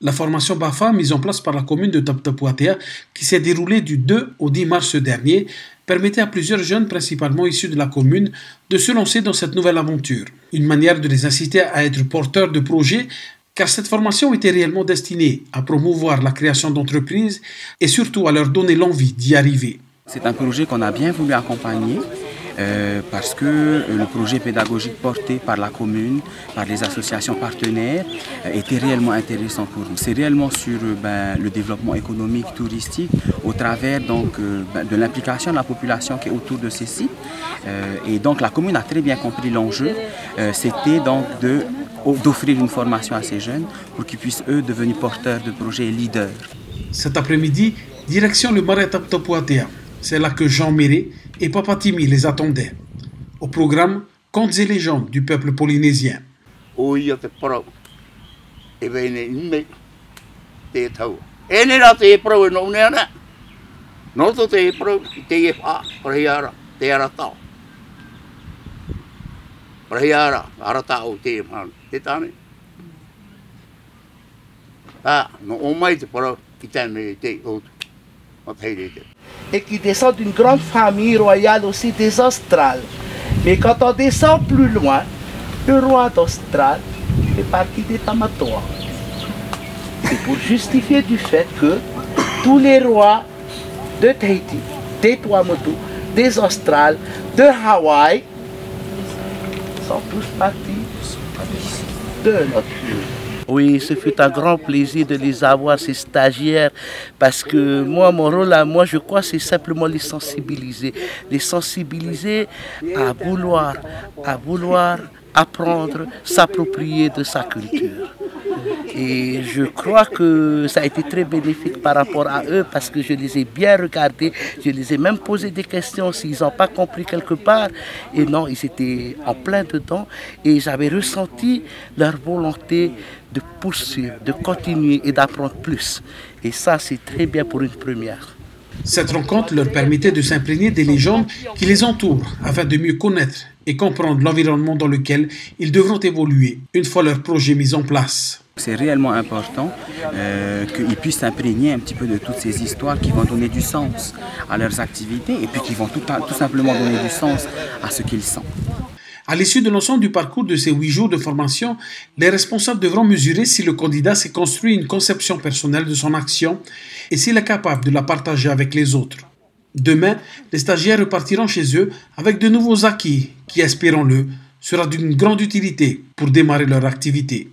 La formation BAFA mise en place par la commune de Taptapuatea, qui s'est déroulée du 2 au 10 mars dernier, permettait à plusieurs jeunes, principalement issus de la commune, de se lancer dans cette nouvelle aventure. Une manière de les inciter à être porteurs de projets, car cette formation était réellement destinée à promouvoir la création d'entreprises et surtout à leur donner l'envie d'y arriver. C'est un projet qu'on a bien voulu accompagner. Parce que le projet pédagogique porté par la commune, par les associations partenaires, était réellement intéressant pour nous. C'est réellement sur le développement économique, touristique, au travers donc, de l'implication de la population qui est autour de ces sites. Et donc la commune a très bien compris l'enjeu. C'était donc d'offrir une formation à ces jeunes pour qu'ils puissent, eux, devenir porteurs de projets et leaders. Cet après-midi, direction le marais Taptapuatea. C'est là que Jean Méré et Papa Timi les attendaient. Au programme, contes et légendes du peuple polynésien. Et qui descend d'une grande famille royale aussi des Australes. Mais quand on descend plus loin, le roi d'Austral fait partie des Tamatoa. C'est pour justifier du fait que tous les rois de Tahiti, des Tuamotu, des Australes, de Hawaï sont tous partis de notre pays. Oui, ce fut un grand plaisir de les avoir, ces stagiaires, parce que moi, mon rôle à moi, je crois, c'est simplement les sensibiliser à vouloir apprendre, s'approprier de sa culture. Et je crois que ça a été très bénéfique par rapport à eux parce que je les ai bien regardés, je les ai même posé des questions s'ils n'ont pas compris quelque part. Et non, ils étaient en plein dedans et j'avais ressenti leur volonté de poursuivre, de continuer et d'apprendre plus. Et ça, c'est très bien pour une première. Cette rencontre leur permettait de s'imprégner des légendes qui les entourent afin de mieux connaître et comprendre l'environnement dans lequel ils devront évoluer une fois leur projet mis en place. C'est réellement important qu'ils puissent s'imprégner un petit peu de toutes ces histoires qui vont donner du sens à leurs activités et puis qui vont tout simplement donner du sens à ce qu'ils sont. À l'issue de l'ensemble du parcours de ces 8 jours de formation, les responsables devront mesurer si le candidat s'est construit une conception personnelle de son action et s'il est capable de la partager avec les autres. Demain, les stagiaires repartiront chez eux avec de nouveaux acquis qui, espérons-le, sera d'une grande utilité pour démarrer leur activité.